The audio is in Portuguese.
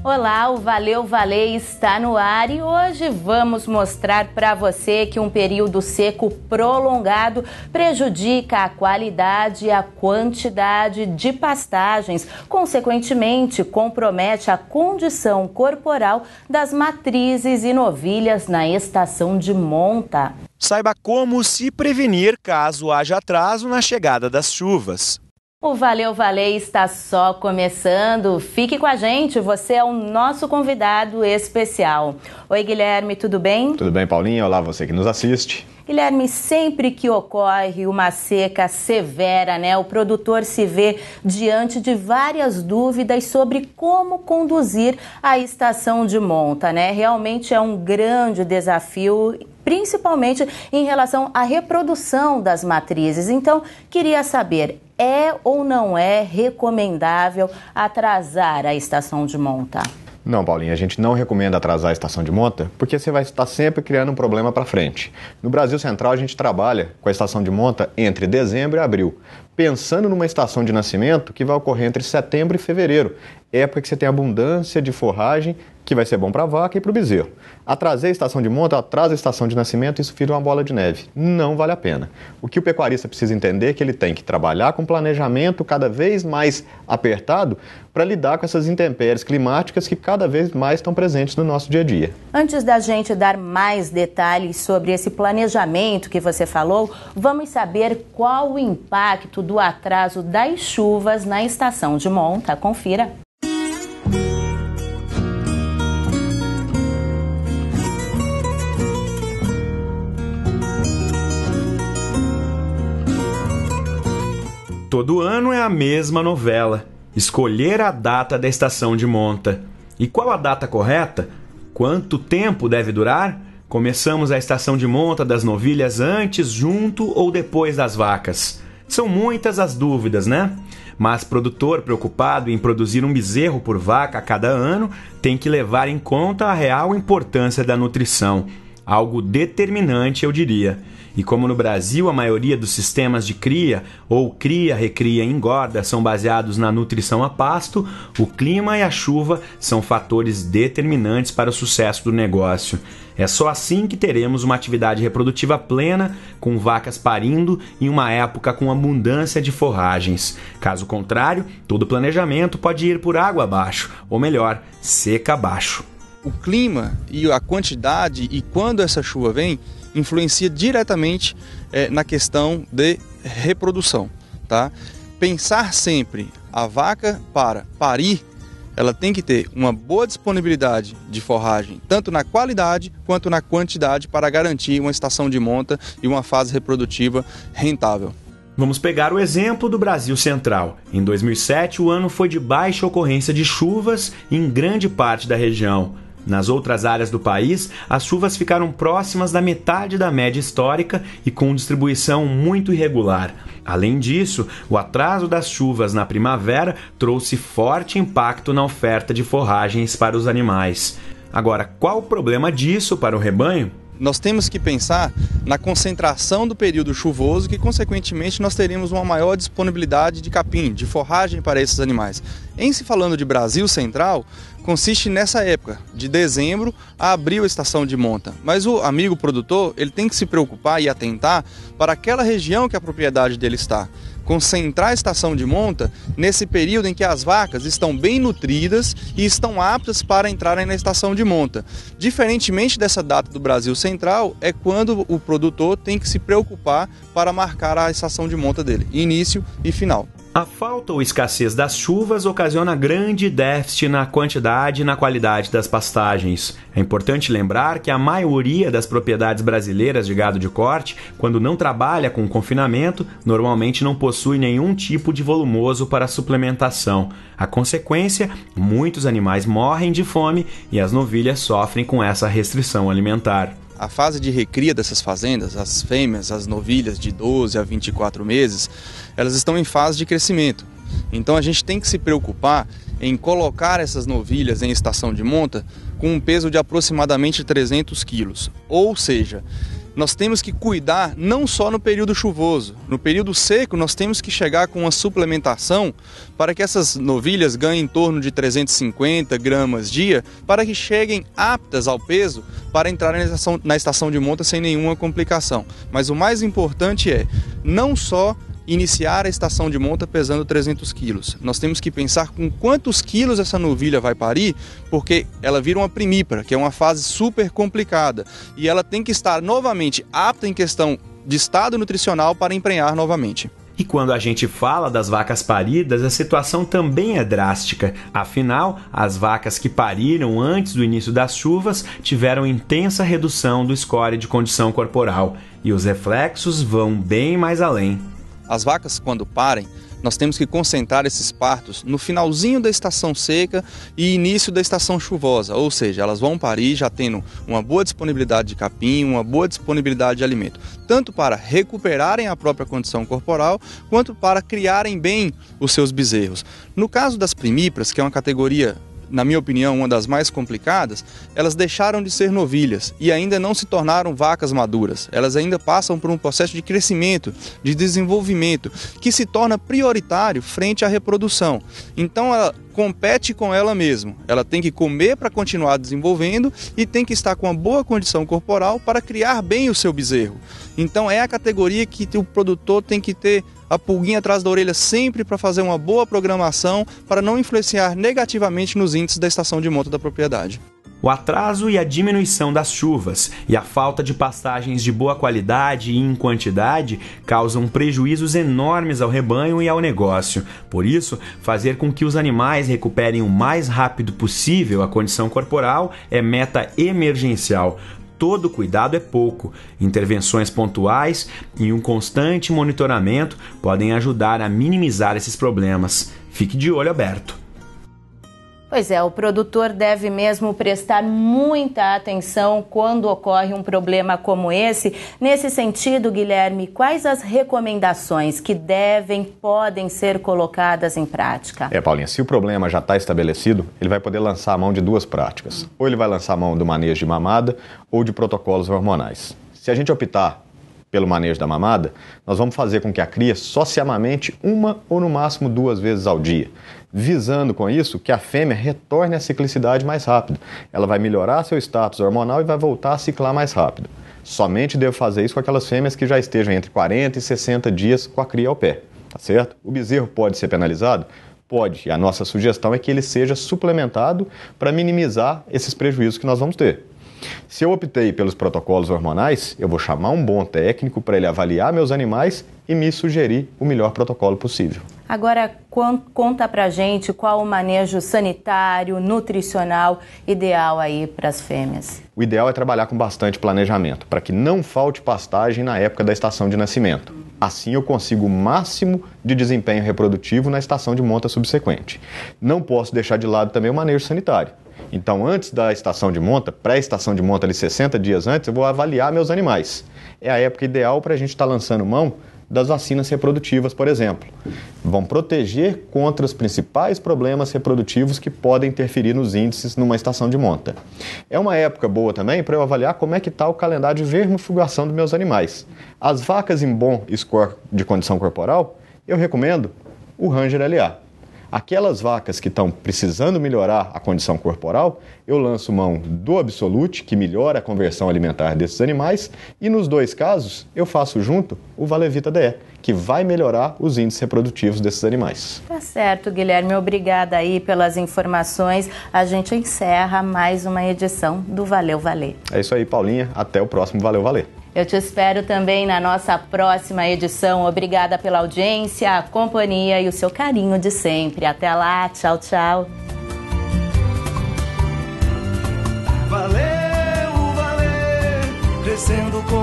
Olá, o Valeu Valer está no ar e hoje vamos mostrar para você que um período seco prolongado prejudica a qualidade e a quantidade de pastagens, consequentemente compromete a condição corporal das matrizes e novilhas na estação de monta. Saiba como se prevenir caso haja atraso na chegada das chuvas. O Valeu Valer está só começando. Fique com a gente, você é o nosso convidado especial. Oi, Guilherme, tudo bem? Tudo bem, Paulinha? Olá, você que nos assiste. Guilherme, sempre que ocorre uma seca severa, o produtor se vê diante de várias dúvidas sobre como conduzir a estação de monta, Realmente é um grande desafio, principalmente em relação à reprodução das matrizes. Então, queria saber, é ou não é recomendável atrasar a estação de monta? Não, Paulinha, a gente não recomenda atrasar a estação de monta, porque você vai estar sempre criando um problema para frente. No Brasil Central, a gente trabalha com a estação de monta entre dezembro e abril, pensando numa estação de nascimento que vai ocorrer entre setembro e fevereiro, época que você tem abundância de forragem, que vai ser bom para a vaca e para o bezerro. Atrasar a estação de monta, atrasa a estação de nascimento, isso vira uma bola de neve. Não vale a pena. O que o pecuarista precisa entender é que ele tem que trabalhar com planejamento cada vez mais apertado para lidar com essas intempéries climáticas que cada vez mais estão presentes no nosso dia a dia. Antes da gente dar mais detalhes sobre esse planejamento que você falou, vamos saber qual o impacto do atraso das chuvas na estação de monta. Confira. Todo ano é a mesma novela, escolher a data da estação de monta. E qual a data correta? Quanto tempo deve durar? Começamos a estação de monta das novilhas antes, junto ou depois das vacas? São muitas as dúvidas, Mas produtor preocupado em produzir um bezerro por vaca a cada ano tem que levar em conta a real importância da nutrição. Algo determinante, eu diria. E como no Brasil a maioria dos sistemas de cria, ou cria, recria e engorda, são baseados na nutrição a pasto, o clima e a chuva são fatores determinantes para o sucesso do negócio. É só assim que teremos uma atividade reprodutiva plena, com vacas parindo em uma época com abundância de forragens. Caso contrário, todo planejamento pode ir por água abaixo, ou melhor, seca abaixo. O clima e a quantidade e quando essa chuva vem influencia diretamente na questão de reprodução, tá? Pensar sempre a vaca para parir, ela tem que ter uma boa disponibilidade de forragem, tanto na qualidade quanto na quantidade, para garantir uma estação de monta e uma fase reprodutiva rentável. Vamos pegar o exemplo do Brasil Central. Em 2007, o ano foi de baixa ocorrência de chuvas em grande parte da região. Nas outras áreas do país, as chuvas ficaram próximas da metade da média histórica e com distribuição muito irregular. Além disso, o atraso das chuvas na primavera trouxe forte impacto na oferta de forragens para os animais. Agora, qual o problema disso para o rebanho? Nós temos que pensar na concentração do período chuvoso, que consequentemente nós teremos uma maior disponibilidade de capim, de forragem para esses animais. Em se falando de Brasil Central, consiste nessa época, de dezembro a abril, a estação de monta. Mas o amigo produtor, ele tem que se preocupar e atentar para aquela região que a propriedade dele está. Concentrar a estação de monta nesse período em que as vacas estão bem nutridas e estão aptas para entrarem na estação de monta. Diferentemente dessa data do Brasil Central, é quando o produtor tem que se preocupar para marcar a estação de monta dele, início e final. A falta ou escassez das chuvas ocasiona grande déficit na quantidade e na qualidade das pastagens. É importante lembrar que a maioria das propriedades brasileiras de gado de corte, quando não trabalha com confinamento, normalmente não possui nenhum tipo de volumoso para suplementação. A consequência, muitos animais morrem de fome e as novilhas sofrem com essa restrição alimentar. A fase de recria dessas fazendas, as fêmeas, as novilhas de 12 a 24 meses, elas estão em fase de crescimento. Então a gente tem que se preocupar em colocar essas novilhas em estação de monta com um peso de aproximadamente 300 quilos. Ou seja, nós temos que cuidar não só no período chuvoso. No período seco, nós temos que chegar com uma suplementação para que essas novilhas ganhem em torno de 350 gramas dia, para que cheguem aptas ao peso para entrar na estação de monta sem nenhuma complicação. Mas o mais importante é não só iniciar a estação de monta pesando 300 quilos. Nós temos que pensar com quantos quilos essa novilha vai parir, porque ela vira uma primípara, que é uma fase super complicada. E ela tem que estar novamente apta em questão de estado nutricional para emprenhar novamente. E quando a gente fala das vacas paridas, a situação também é drástica. Afinal, as vacas que pariram antes do início das chuvas tiveram intensa redução do score de condição corporal. E os reflexos vão bem mais além. As vacas, quando parem, nós temos que concentrar esses partos no finalzinho da estação seca e início da estação chuvosa, ou seja, elas vão parir já tendo uma boa disponibilidade de capim, uma boa disponibilidade de alimento, tanto para recuperarem a própria condição corporal, quanto para criarem bem os seus bezerros. No caso das primíparas, que é uma categoria, na minha opinião, uma das mais complicadas, elas deixaram de ser novilhas e ainda não se tornaram vacas maduras. Elas ainda passam por um processo de crescimento, de desenvolvimento, que se torna prioritário frente à reprodução. Então ela compete com ela mesma. Ela tem que comer para continuar desenvolvendo e tem que estar com uma boa condição corporal para criar bem o seu bezerro. Então é a categoria que o produtor tem que ter a pulguinha atrás da orelha sempre para fazer uma boa programação para não influenciar negativamente nos índices da estação de monta da propriedade. O atraso e a diminuição das chuvas e a falta de pastagens de boa qualidade e em quantidade causam prejuízos enormes ao rebanho e ao negócio. Por isso, fazer com que os animais recuperem o mais rápido possível a condição corporal é meta emergencial. Todo cuidado é pouco. Intervenções pontuais e um constante monitoramento podem ajudar a minimizar esses problemas. Fique de olho aberto. Pois é, o produtor deve mesmo prestar muita atenção quando ocorre um problema como esse. Nesse sentido, Guilherme, quais as recomendações que podem ser colocadas em prática? Paulinha, se o problema já está estabelecido, ele vai poder lançar a mão de duas práticas. Ou ele vai lançar a mão do manejo de mamada ou de protocolos hormonais. Se a gente optar pelo manejo da mamada, nós vamos fazer com que a cria só se amamente uma ou no máximo 2 vezes ao dia, visando com isso que a fêmea retorne à ciclicidade mais rápido. Ela vai melhorar seu status hormonal e vai voltar a ciclar mais rápido. Somente devo fazer isso com aquelas fêmeas que já estejam entre 40 e 60 dias com a cria ao pé, tá certo? O bezerro pode ser penalizado? Pode, e a nossa sugestão é que ele seja suplementado para minimizar esses prejuízos que nós vamos ter. Se eu optei pelos protocolos hormonais, eu vou chamar um bom técnico para ele avaliar meus animais e me sugerir o melhor protocolo possível. Agora, conta pra gente qual o manejo sanitário, nutricional ideal aí para as fêmeas. O ideal é trabalhar com bastante planejamento, para que não falte pastagem na época da estação de nascimento. Assim eu consigo o máximo de desempenho reprodutivo na estação de monta subsequente. Não posso deixar de lado também o manejo sanitário. Então, antes da estação de monta, pré-estação de monta, ali 60 dias antes, eu vou avaliar meus animais. É a época ideal para a gente estar lançando mão das vacinas reprodutivas, por exemplo. Vão proteger contra os principais problemas reprodutivos que podem interferir nos índices numa estação de monta. É uma época boa também para eu avaliar como é que está o calendário de vermifugação dos meus animais. As vacas em bom score de condição corporal, eu recomendo o Ranger LA. Aquelas vacas que estão precisando melhorar a condição corporal, eu lanço mão do Absolute, que melhora a conversão alimentar desses animais, e nos 2 casos eu faço junto o Valevita DE, que vai melhorar os índices reprodutivos desses animais. Tá certo, Guilherme. Obrigada aí pelas informações. A gente encerra mais uma edição do Valeu Valer. É isso aí, Paulinha. Até o próximo Valeu Valer. Eu te espero também na nossa próxima edição. Obrigada pela audiência, a companhia e o seu carinho de sempre. Até lá, tchau, tchau. Valeu, valeu, crescendo com